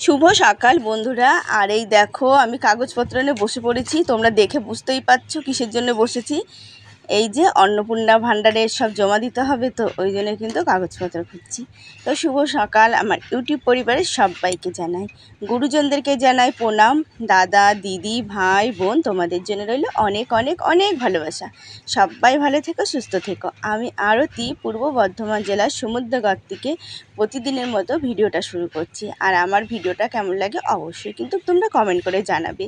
শুভ সকাল বন্ধুরা। আর এই দেখো আমি কাগজপত্র নিয়ে বসে পড়েছি। তোমরা দেখে বুঝতেই পারছো কিসের জন্য বসেছি। এই যে অন্নপূর্ণা ভাণ্ডারের সব জমা দিতে হবে, তো ওই জন্য কিন্তু কাগজপত্র খুঁজছি। তো শুভ সকাল আমার ইউটিউব পরিবারের সবাইকে জানাই, গুরুজনদেরকে জানাই প্রণাম। দাদা দিদি ভাই বোন তোমাদের জন্য রইল অনেক অনেক অনেক ভালোবাসা। সবাই ভালো থেকো, সুস্থ থেকো। আমি আরতি পূর্ব বর্ধমান জেলার সমুদ্রগড় থেকে প্রতিদিনের মতো ভিডিওটা শুরু করছি। আর আমার ভিডিওটা কেমন লাগে অবশ্যই কিন্তু তোমরা কমেন্ট করে জানাবে।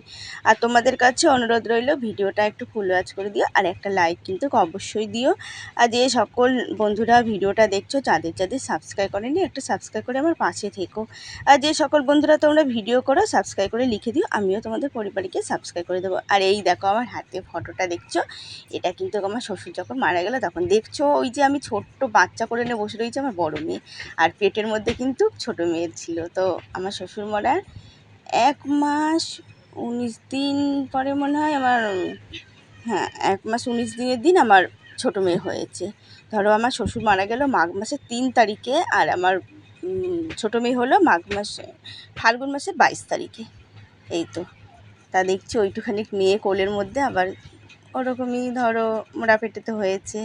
আর তোমাদের কাছে অনুরোধ রইল ভিডিওটা একটু ফুল ওয়াচ করে দিও, আর একটা লাইক কিন্তু অবশ্যই দিও। আর যে সকল বন্ধুরা ভিডিওটা দেখছো যাদের যাদের সাবস্ক্রাইব করেনি একটু সাবস্ক্রাইব করে আমার পাশে থেকো। আর যে সকল বন্ধুরা তোমরা ভিডিও করো সাবস্ক্রাইব করে লিখে দিও, আমিও তোমাদের পরিবারকে সাবস্ক্রাইব করে দেবো। আর এই দেখো আমার হাতে ফটোটা দেখছো, এটা কিন্তু আমার শ্বশুর যখন মারা গেল তখন দেখছো ওই যে আমি ছোট্ট বাচ্চা করে নিয়ে বসে রয়েছি আমার বড় মেয়ে, আর পেটের মধ্যে কিন্তু ছোট মেয়ে ছিল। তো আমার শ্বশুর মরার 1 মাস 19 দিন পরে মনে হয় আমার, হ্যাঁ 1 মাস 19 দিনের দিন আমার ছোট মেয়ে হয়েছে। ধরো আমার শ্বশুর মারা গেল মাঘ মাসের 3 তারিখে, আর আমার ছোট মেয়ে হলো মাঘ মাসে ফাল্গুন মাসের 22 তারিখে। এই তো তা দেখছি ওইটুখানি মেয়ে কোলের মধ্যে আবার ওরকমই ধরো মোড়া পেটেতে হয়েছে।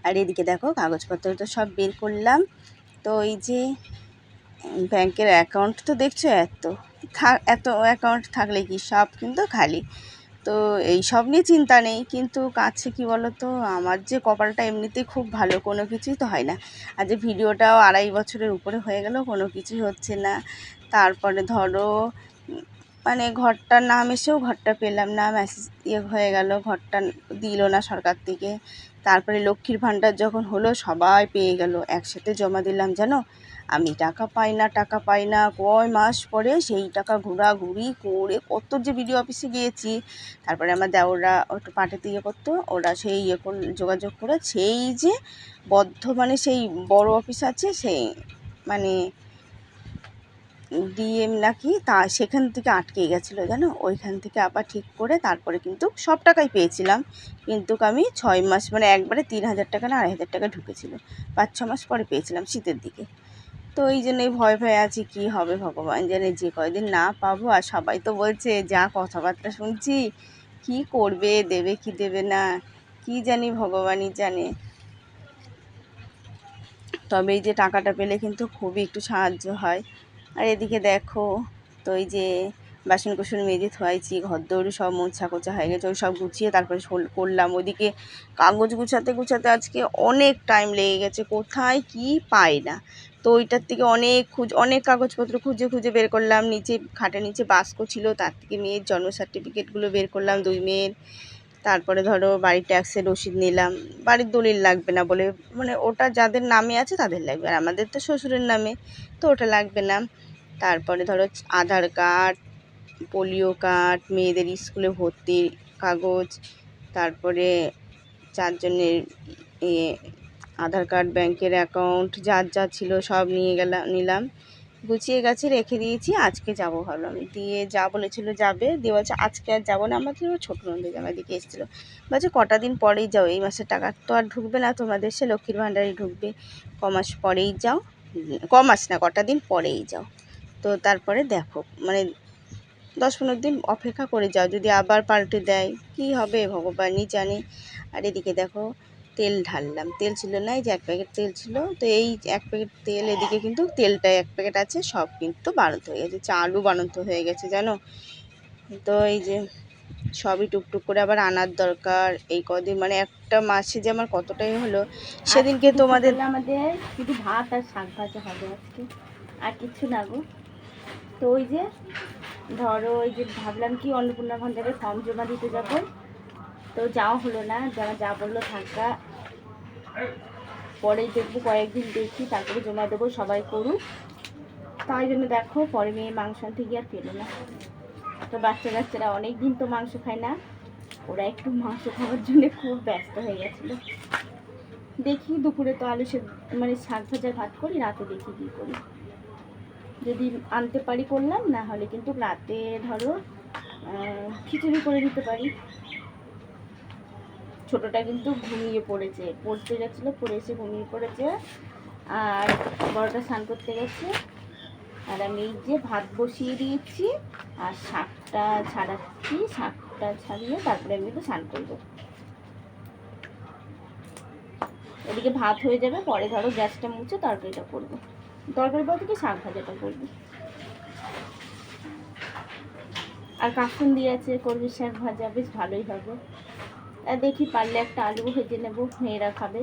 আর এদিকে দেখো কাগজপত্র তো সব বের করলাম। তো এই যে ব্যাংকের অ্যাকাউন্ট তো দেখছো, এত অ্যাকাউন্ট থাকলে কি সব কিন্তু খালি। তো এই সব নিয়ে চিন্তা নেই, কিন্তু কাছে কি বলো তো, আমার যে কপালটা এমনিতেই খুব ভালো, কোনো কিছুই তো হয় না। আর যে ভিডিওটাও 2.5 বছরের উপরে হয়ে গেল কোনো কিছুই হচ্ছে না। তারপরে ধরো মানে ঘরটার নাম এসেও ঘরটা পেলাম না, মেসেজ হয়ে গেল, ঘরটা দিল না সরকার থেকে। তারপরে লক্ষ্মীর ভাণ্ডার যখন হলো সবাই পেয়ে গেল, একসাথে জমা দিলাম জানো। আমি টাকা পাই না কয় মাস পরে সেই টাকা ঘোরাঘুরি করে কত যে বিডিও অফিসে গিয়েছি। তারপরে আমার দেওররা একটু পাঠাতে করতো, ওরা সেই যোগাযোগ করে সেই যে বর্ধমানে সেই বড় অফিস আছে, সেই মানে ডিএম নাকি তা সেখান থেকে আটকে গেছিলো জানো। ওইখান থেকে আবার ঠিক করে তারপরে কিন্তু সব টাকাই পেয়েছিলাম। কিন্তু আমি 6 মাস মানে একবারে 3,000 টাকা না 2,500 টাকা ঢুকেছিল, 5-6 মাস পরে পেয়েছিলাম শীতের দিকে। তো এই জন্যই ভয় আছি কী হবে ভগবান জানে, যে কয়দিন না পাবো। আর সবাই তো বলছে যা কথাবার্তা শুনছি কি করবে, দেবে কি দেবে না কি জানি, ভগবানই জানে। তবে এই যে টাকাটা পেলে কিন্তু খুবই একটু সাহায্য হয়। আর এদিকে দেখো তো এই যে বাসন কুসন মেজে ধোয়াইছি, ঘর দৌড়ে সব মোছা কোছা হয়ে গেছে, ওই সব গুছিয়ে তারপরে করলাম। ওইদিকে কাগজ গুছাতে আজকে অনেক টাইম লেগে গেছে, কোথায় কি পাই না। তো ওইটার থেকে অনেক কাগজপত্র খুঁজে বের করলাম। নিচে খাটের নিচে বাস্ক ছিল, তার থেকে মেয়ের জন্ম সার্টিফিকেটগুলো বের করলাম 2 মেয়ের। তারপরে ধরো বাড়ির ট্যাক্সের রসিদ নিলাম, বাড়ির দলিল লাগবে না বলে, মানে ওটা যাদের নামে আছে তাদের লাগবে, আর আমাদের তো শ্বশুরের নামে তো ওটা লাগবে না। তারপরে ধরো আধার কার্ড, পোলিও কার্ড, মেয়েদের স্কুলে ভর্তির কাগজ, তারপরে 4 জনের আধার কার্ড, ব্যাংকের অ্যাকাউন্ট যা ছিল সব নিলাম, গুছিয়ে গেছে রেখে দিয়েছি। আজকে যাবো ভাবলাম, দিয়ে যা বলেছিল যাবে, দিয়ে বলছে আজকে আর যাবো না। আমাদের ছোটো নন্দের জামাই দিকে এসেছিলো, বলছে কটা দিন পরেই যাও, এই মাসের টাকা তো আর ঢুকবে না তোমাদের, সে লক্ষ্মীর ভাণ্ডারই ঢুকবে, কমাস পরেই যাও, কমাস না কটা দিন পরেই যাও। তো তারপরে দেখো মানে 10-15 দিন অপেক্ষা করে যাও, যদি আবার পাল্টে দেয় কি হবে ভগবানই জানে। আর এদিকে দেখো তেল ঢাললাম, তেল ছিল না, এই যে 1 প্যাকেট তেল ছিল। তো এই 1 প্যাকেট তেল, এদিকে কিন্তু তেলটাই 1 প্যাকেট আছে, সব কিন্তু বাড়ন্ত হয়ে গেছে, চালও বাড়ন্ত হয়ে গেছে জানো। তো এই যে সবই টুকটুক করে আবার আনার দরকার এই কদিন, মানে একটা মাসে যে আমার কতটাই হলো। সেদিনকে তোমাদের আমাদের শুধু ভাত আর শাক ভাজা হবে আজকে, আর কিছু না গো। তো ওই যে ধরো ওই যে ভাবলাম কি অন্নপূর্ণা ভাণ্ডারে ফর্ম জমা দিতে যাবো, তো যাওয়া হলো না। যারা যা বললো থাকা, পরেই দেখবো, কয়েকদিন দেখি তারপরে জমা দেবো, সবাই করুক। তাই জন্য দেখো পরে মেয়ে মাংস আনতে গিয়ে আর পেলো না। তো বাচ্চারা অনেক দিন তো মাংস খায় না, ওরা একটু মাংস খাওয়ার জন্য খুব ব্যস্ত হয়ে গেছিলো। দেখি দুপুরে তো আলু মানে শাক ভাজা ভাত করি, রাতে দেখি কী করি, যদি আনতে পারি করলাম, না হলে কিন্তু রাতে ধরো খিচুড়ি করে দিতে পারি। ছোটটা কিন্তু ঘুমিয়ে পড়েছে, পড়তে গেছিলো, পড়ে এসে ঘুমিয়ে পড়েছে। আর বড়টা স্নান করতে গেছে, আর আমি এই যে ভাত বসিয়ে দিয়েছি আর শাকটা ছাড়াচ্ছি, শাকটা ছাড়িয়ে তারপরে আমি একটু স্নান করবো। এদিকে ভাত হয়ে যাবে, পরে ধরো গ্যাসটা মুছে তরকারিটা করবো। তরকারি বলতে কি শাক ভাজাটা করবো। আর কাসুন্দি আছে, কলমি শাক ভাজা, বেশ ভালোই হবে। আর দেখি পারলে একটা আলু ভেজে নেবো, মেয়েরা খাবে।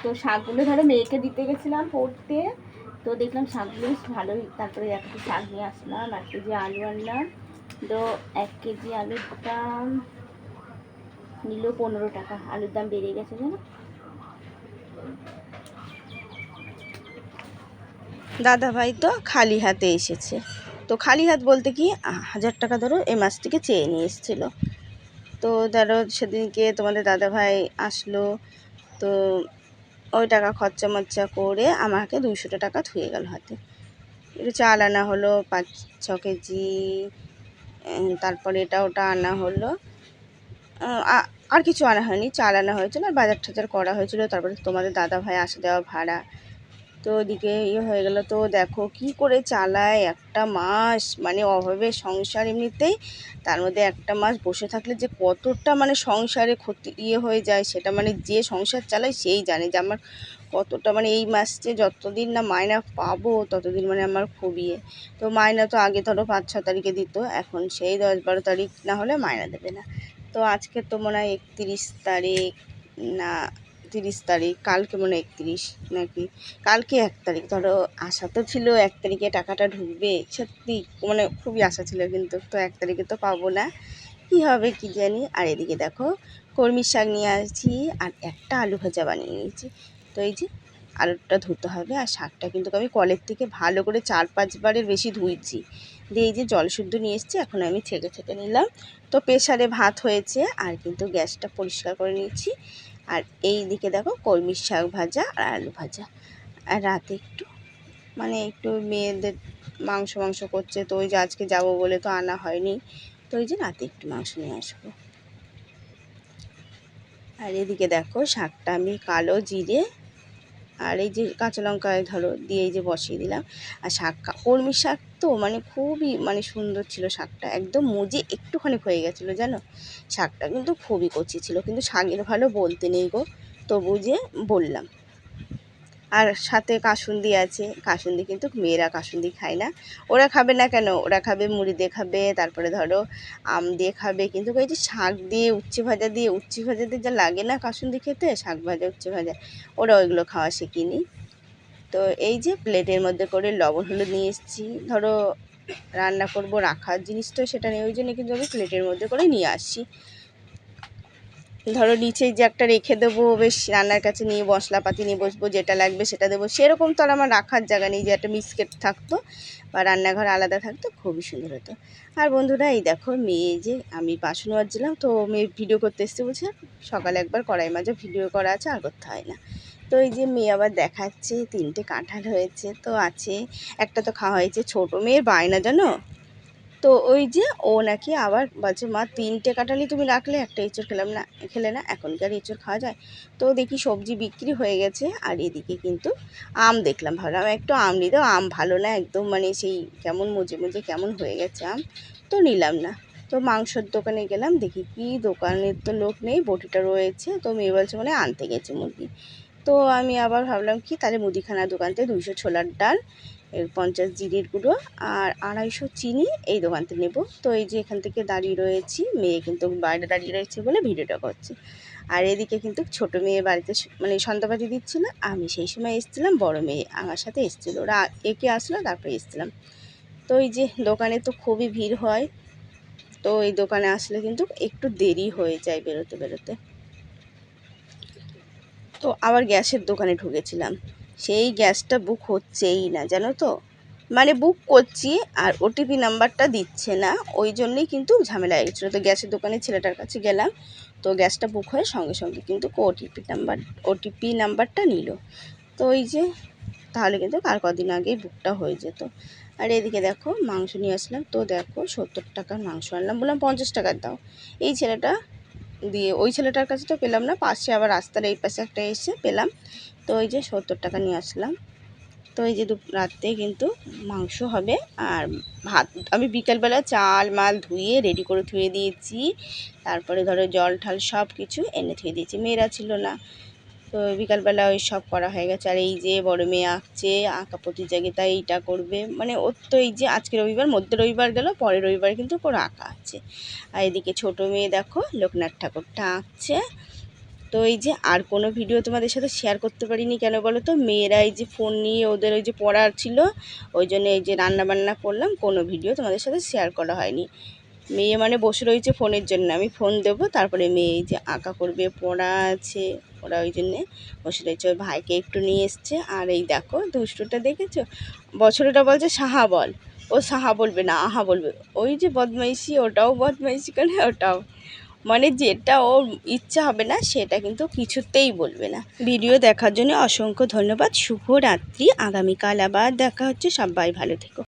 তো শাকগুলো ধরো মেয়েকে দিতে গেছিলাম পড়তে, তো দেখলাম শাকগুলো বেশ ভালোই, তারপরে এক কেজি শাক নিয়ে আসলাম, 1 কেজি আলু আনলাম। তো 1 কেজি আলুর দাম নিল 15 টাকা। আলুর দাম বেড়ে গেছে জানো। দাদা ভাই তো খালি হাতে এসেছে। তো খালি হাত বলতে কি 1000 টাকা ধরো এই মাস থেকে চেয়ে নিয়ে এসেছিলো। তো ধরো সেদিনকে তোমাদের দাদা ভাই আসলো, তো ওই টাকা খরচা মরচা করে আমাকে 200 টাকা থুয়ে গেল হাতে। একটু চাল আনা হলো 5-6 কেজি, তারপরে এটা ওটা আনা হলো। আর কিছু আনা হয়নি, চাল আনা হয়েছিল আর বাজার টাজার করা হয়েছিল। তারপরে তোমাদের দাদা ভাই আসা দেওয়া ভাড়া, তো ওদিকে হয়ে গেল। তো দেখো কি করে চালায় একটা মাস, মানে অভাবে সংসার এমনিতেই, তার মধ্যে একটা মাস বসে থাকলে যে কতটা মানে সংসারে ক্ষতি হয়ে যায়, সেটা মানে যে সংসার চালায় সেই জানে যে আমার কতটা, মানে এই মাসে যতদিন না মাইনা পাবো ততদিন মানে আমার খুবই তো মাইনা তো আগে ধরো 5-6 তারিখে দিত, এখন সেই 10-12 তারিখ না হলে মাইনা দেবে না। তো আজকে তো মনে হয় 31 তারিখ, না 30 তারিখ, কালকে মনে হয় 31 নাকি, কালকে 1 তারিখ। ধরো আশা তো ছিল 1 তারিখে টাকাটা ঢুকবে, সত্যি মানে খুবই আশা ছিল, কিন্তু তো 1 তারিখে তো পাবো না, কী হবে কী জানি। আর এদিকে দেখো কলমির শাক নিয়ে আসছি আর একটা আলু ভাজা বানিয়ে নিয়েছি। তো এই যে আলুটা ধুতে হবে, আর শাকটা কিন্তু আমি কলের থেকে ভালো করে 4-5 বারের বেশি ধুইছি, দিয়ে এই যে জল শুদ্ধ নিয়ে এসেছি, এখন আমি ছেঁকে নিলাম। তো প্রেশারে ভাত হয়েছে আর কিন্তু গ্যাসটা পরিষ্কার করে নিচ্ছি। আর এই দিকে দেখো কলমির শাক ভাজা আর আলু ভাজা। আর রাতে একটু মেয়েদের মাংস করছে, তো ওই যে আজকে যাবো বলে তো আনা হয়নি, তো ওই যে রাতে একটু মাংস নিয়ে আসবো। আর এদিকে দেখো শাকটা আমি কালো জিরে আর এই যে কাঁচা লঙ্কা ধরো দিয়ে এই যে বসিয়ে দিলাম। আর কলমি শাক তো মানে খুবই সুন্দর ছিল শাকটা, একদম মজে একটুখানি হয়ে গেছিলো জানো। শাকটা কিন্তু খুবই কচি ছিল, কিন্তু শাকের ভালো বলতে নেই গো, তবু যে বললাম। আর সাথে কাসুন্দি আছে, কাসুন্দি কিন্তু মেয়েরা কাসুন্দি খায় না। ওরা খাবে না কেন, ওরা খাবে মুড়ি দিয়ে খাবে, তারপরে ধরো আম দিয়ে খাবে, কিন্তু এই যে শাক দিয়ে উচ্ছে ভাজা দিয়ে যা লাগে না কাসুন্দি খেতে, শাক ভাজা উচ্ছে ভাজা, ওরা ওইগুলো খাওয়া শেখেনি। তো এই যে প্লেটের মধ্যে করে লবণ হলুদ নিয়ে এসেছি, ধরো রান্না করব রাখার জিনিস তো সেটা নেই, ওই জন্য কিন্তু আমি প্লেটের মধ্যে করে নিয়ে আসছি। ধরো নিচেই যে একটা রেখে দেবো, বেশ রান্নার কাছে নিয়ে মশলাপাতি নিয়ে বসবো, যেটা লাগবে সেটা দেবো, সেরকম তো আর আমার রাখার জায়গা নেই যে একটা মিসকেট থাকতো বা রান্নাঘর আলাদা থাকতো, খুবই সুন্দর হতো। আর বন্ধুরা এই দেখো মেয়ে, যে আমি বাসন মাজছিলাম, তো মেয়ে ভিডিও করতে এসছে, বলছে সকালে একবার কড়াই মাজা ভিডিও করা আছে, আর করতে হয় না। তো এই যে মেয়ে আবার দেখাচ্ছে 3টে কাঁঠাল হয়েছে, তো আছে একটা তো খাওয়া হয়েছে, ছোটো মেয়ের বায়না জানো। তো ওই যে ও নাকি আবার বলছে মা 3টে কাঁঠালই তুমি রাখলে, একটা এঁচড় খেলে না, এখনকার এঁচড় খাওয়া যায়। তো দেখি সবজি বিক্রি হয়ে গেছে, আর এদিকে কিন্তু আম দেখলাম, ভাবলাম একটু আম নিই, দাও আম ভালো না একদম, সেই কেমন মজে কেমন হয়ে গেছে আম, তো নিলাম না। তো মাংসর দোকানে গেলাম, দেখি কি দোকানের তো লোক নেই, বটিটা রয়েছে, তো মেয়ে বলছে মানে আনতে গেছে মুরগি। তো আমি আবার ভাবলাম কি তাহলে মুদিখানার দোকান থেকে 200 ছোলার ডাল, 50 জিরের গুঁড়ো আর 250 চিনি এই দোকান থেকে নেবো। তো এই যে এখান থেকে দাঁড়িয়ে রয়েছি, মেয়ে কিন্তু বাইরে দাঁড়িয়ে রয়েছে বলে ভিডিওটা করছি। আর এদিকে কিন্তু ছোটো মেয়ে বাড়িতে সন্ধ্যাবাতি দিচ্ছিলো, আমি সেই সময় এসেছিলাম, বড় মেয়ে আমার সাথে এসেছিলো, ওরা একে আসলো তারপরে এসেছিলাম। তো এই যে দোকানে তো খুবই ভিড় হয়, তো এই দোকানে আসলে কিন্তু একটু দেরি হয়ে যায় বেরোতে। তো আবার গ্যাসের দোকানে ঢুকেছিলাম, সেই গ্যাসটা বুক হচ্ছেই না জানো তো, বুক করছি আর ওটিপি নাম্বারটা দিচ্ছে না, ওই জন্যই কিন্তু ঝামেলা হয়ে গেছিলো। তো গ্যাসের দোকানে ছেলেটার কাছে গেলাম, তো গ্যাসটা বুক হয়ে সঙ্গে সঙ্গে কিন্তু ওটিপি নাম্বারটা নিল। তো ওই যে তাহলে কিন্তু আর কদিন আগেই বুকটা হয়ে যেত। আর এদিকে দেখো মাংস নিয়ে আসলাম, তো দেখো 70 টাকার মাংস আনলাম, বললাম 50 টাকার দাও, এই ছেলেটা দিয়ে ওই ছেলেটার কাছে তো পেলাম না, পাশে আবার রাস্তার এই পাশে একটা এসে পেলাম, তো ওই যে 70 টাকা নিয়ে আসলাম। তো এই যে রাতে কিন্তু মাংস হবে আর ভাত। আমি বিকালবেলা চাল মাল ধুয়ে রেডি করে ধুয়ে দিয়েছি, তারপরে ধরো জল ঠাল সব কিছু এনে ধুয়ে দিয়েছি, মেয়েরা ছিল না তো বিকালবেলা ওই সব করা হয়ে গেছে। আর এই যে বড় মেয়ে আঁকছে, আঁকা প্রতিযোগিতা এইটা করবে, মানে ওর তো এই যে আজকে রবিবার, মধ্যে রবিবার গেল, পরের রবিবার কিন্তু ওর আঁকা আছে। আর এদিকে ছোটো মেয়ে দেখো লোকনাথ ঠাকুরটা আঁকছে। তো এই যে আর কোনো ভিডিও তোমাদের সাথে শেয়ার করতে পারিনি, কেন বলো তো, মেয়েরা এই যে ফোন নিয়ে ওদের ওই যে পড়ার ছিল, ওই জন্য এই যে রান্নাবান্না করলাম, কোনো ভিডিও তোমাদের সাথে শেয়ার করা হয়নি। মেয়ে মানে বসে রয়েছে ফোনের জন্য, আমি ফোন দেবো তারপরে মেয়ে এই যে আঁকা করবে, পড়া আছে, ওরা ওই জন্যে বসে রয়েছে। ওই ভাইকে একটু নিয়ে এসছে। আর এই দেখো দুষ্টুটা দেখেছো, বছরটা বলছে সাহা বল, ও সাহা বলবে না আহা বলবে, ওই যে বদমাইশি, ওটাও বদমাইশি করে, ওটাও মানে যেটা ওর ইচ্ছা হবে না সেটা কিন্তু কিছুতেই বলবে না। ভিডিও দেখার জন্য অসংখ্য ধন্যবাদ। শুভরাত্রি। আগামীকাল আবার দেখা হচ্ছে। সবাই ভালো থেকো।